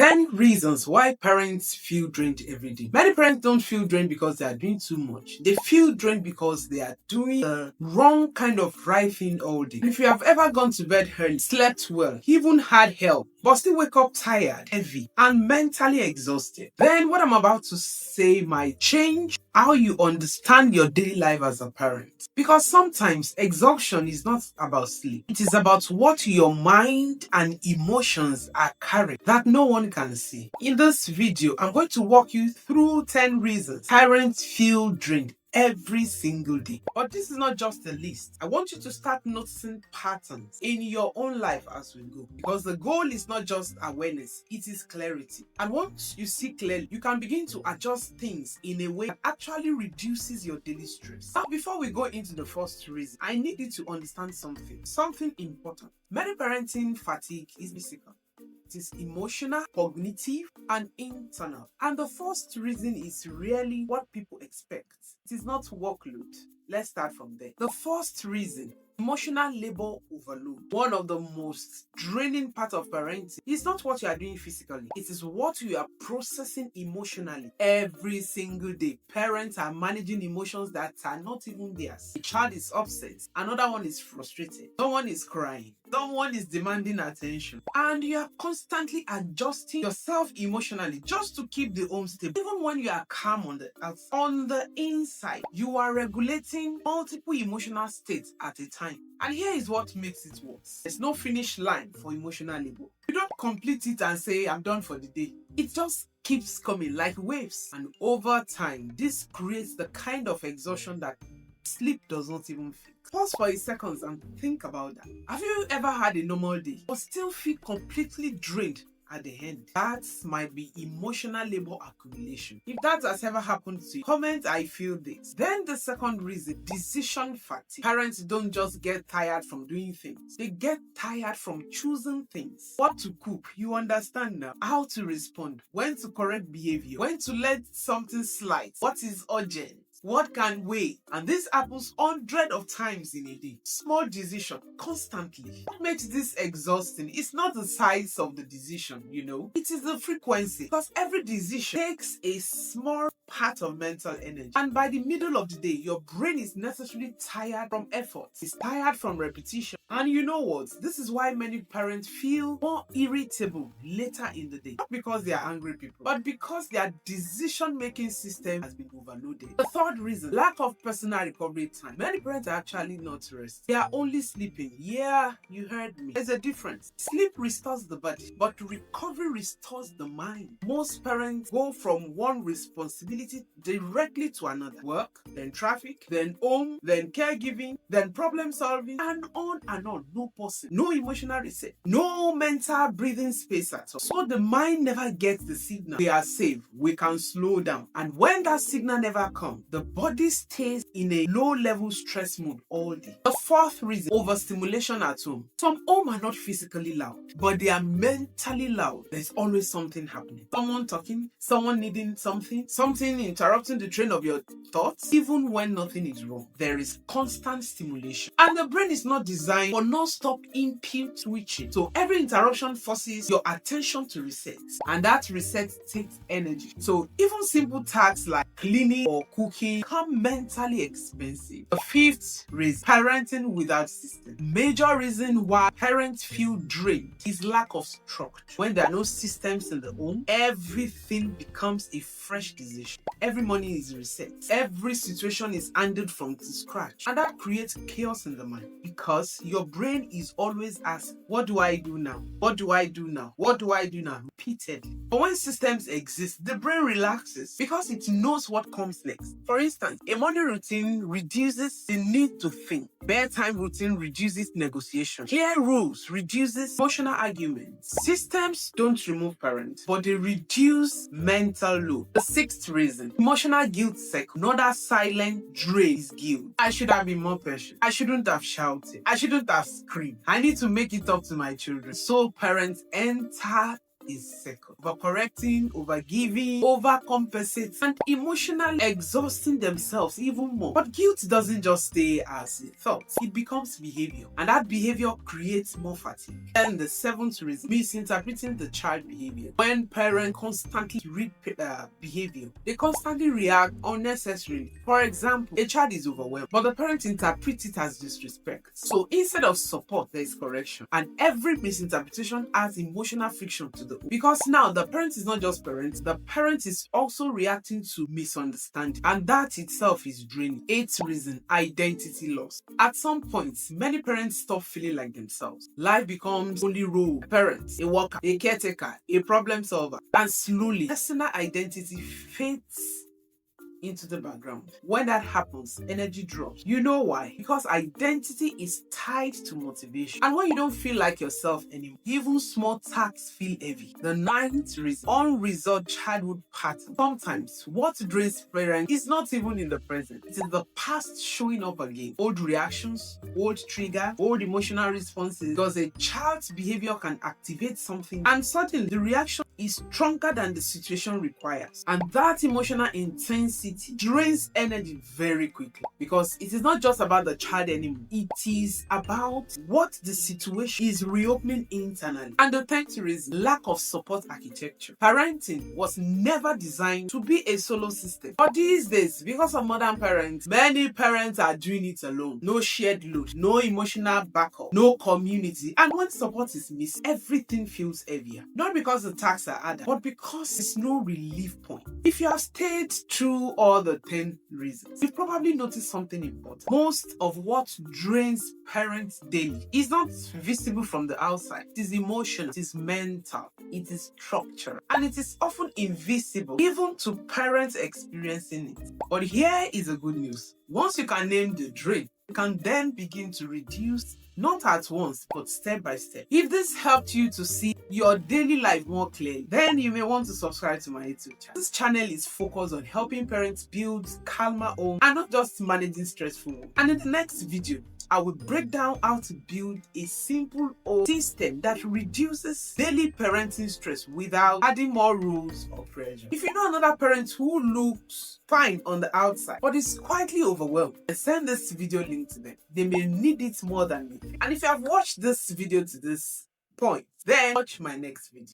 10 reasons why parents feel drained every day. Many parents don't feel drained because they are doing too much. They feel drained because they are doing the wrong kind of right thing all day. If you have ever gone to bed early, slept well, even had help, but still wake up tired, heavy, and mentally exhausted, then what I'm about to say might change how you understand your daily life as a parent. Because sometimes exhaustion is not about sleep. It is about what your mind and emotions are carrying that no one can see. In this video, I'm going to walk you through 10 reasons parents feel drained every single day. But this is not just a list. I want you to start noticing patterns in your own life as we go. Because the goal is not just awareness, it is clarity. And once you see clearly, you can begin to adjust things in a way that actually reduces your daily stress. Now, before we go into the first reason, I need you to understand something important. Many parenting fatigue is physical. It is emotional, cognitive, and internal. And the first reason is really what people expect. It is not workload. Let's start from there. The first reason, emotional labor overload. One of the most draining parts of parenting is not what you are doing physically. It is what you are processing emotionally every single day. Parents are managing emotions that are not even theirs. A child is upset. Another one is frustrated. Someone is crying. Someone is demanding attention. And you are constantly adjusting yourself emotionally just to keep the home stable. Even when you are calm on the outside, on the inside, you are regulating multiple emotional states at a time. And here is what makes it worse. There's no finish line for emotional labor. You don't complete it and say, I'm done for the day. It just keeps coming like waves. And over time, this creates the kind of exhaustion that sleep does not even fix. Pause for a second and think about that. Have you ever had a normal day but still feel completely drained at the end? That might be emotional labor accumulation. If that has ever happened to you, comment I feel this. Then the second reason, decision fatigue. Parents don't just get tired from doing things. They get tired from choosing things. What to cook, you understand now. How to respond, when to correct behavior, when to let something slide, what is urgent, what can wait. And this happens hundreds of times in a day. Small decision constantly. What makes this exhausting? It's not the size of the decision, it is the frequency. Because every decision takes a small part of mental energy. And by the middle of the day, your brain is necessarily tired from effort. It's tired from repetition. And you know what? This is why many parents feel more irritable later in the day. Not because they are angry people, but because their decision-making system has been overloaded. The third reason, lack of personal recovery time. Many parents are actually not resting. They are only sleeping. Yeah, you heard me. There's a difference. Sleep restores the body, but recovery restores the mind. Most parents go from one responsibility directly to another. Work, then traffic, then home, then caregiving, then problem solving, and on and on. No pause, no emotional reset, no mental breathing space at all. So the mind never gets the signal. We are safe. We can slow down. And when that signal never comes, the body stays in a low-level stress mode all day. The fourth reason, overstimulation at home. Some homes are not physically loud, but they are mentally loud. There's always something happening. Someone talking, someone needing something interrupting the train of your thoughts. Even when nothing is wrong, there is constant stimulation. And the brain is not designed for non-stop input switching. So every interruption forces your attention to reset. And that reset takes energy. So even simple tasks like cleaning or cooking become mentally expensive. The fifth reason, parenting without system. Major reason why parents feel drained is lack of structure. When there are no systems in the home, everything becomes a fresh decision. Every morning is reset. Every situation is handled from scratch. And that creates chaos in the mind because your brain is always asked, what do I do now? What do I do now? What do I do now? Repeatedly. But when systems exist, the brain relaxes because it knows what comes next. For instance, a morning routine reduces the need to think. Bedtime routine reduces negotiation. Clear rules reduces emotional arguments. Systems don't remove parents, but they reduce mental load. The sixth reason, emotional guilt cycle. Another silent drain is guilt. I should have been more patient. I shouldn't have shouted. I shouldn't have screamed. I need to make it up to my children. So parents enter is second. Overcorrecting, overgiving, overcompensating, and emotionally exhausting themselves even more. But guilt doesn't just stay as a thought, it becomes behavior, and that behavior creates more fatigue. And the seventh reason, misinterpreting the child behavior. When parents constantly read behavior, they constantly react unnecessarily. For example, a child is overwhelmed, but the parent interprets it as disrespect. So instead of support, there is correction, and every misinterpretation adds emotional friction to the whole. Because now the parent is not just parent, the parent is also reacting to misunderstanding, and that itself is draining. Eighth reason, identity loss. At some point, many parents stop feeling like themselves. Life becomes only role: a parent, a worker, a caretaker, a problem solver, and slowly personal identity fades into the background. When that happens, energy drops. You know why? Because identity is tied to motivation. And when you don't feel like yourself anymore, even small tasks feel heavy. The ninth reason, unresolved childhood pattern. Sometimes what drains parents is not even in the present. It is the past showing up again. Old reactions, old trigger, old emotional responses. Because a child's behavior can activate something, and suddenly the reaction is stronger than the situation requires. And that emotional intensity drains energy very quickly, because it is not just about the child anymore. It is about what the situation is reopening internally. And the 10th reason, lack of support architecture. Parenting was never designed to be a solo system. But these days, because of modern parents, many parents are doing it alone. No shared load, no emotional backup, no community. And when support is missed, everything feels heavier. Not because the tasks are harder, but because there's no relief point. If you have stayed through all the 10 reasons, you've probably noticed something important. Most of what drains parents daily is not visible from the outside. It is emotional, it is mental, it is structural, and it is often invisible even to parents experiencing it. But here is the good news. Once you can name the drain, you can then begin to reduce, not at once, but step by step. If this helped you to see your daily life more clearly, then you may want to subscribe to my YouTube channel. This channel is focused on helping parents build calmer homes and not just managing stressful homes. And in the next video, I will break down how to build a simple home system that reduces daily parenting stress without adding more rules or pressure. If you know another parent who looks fine on the outside but is quietly overwhelmed, then send this video link to them. They may need it more than me. And if you have watched this video to this point, then watch my next video.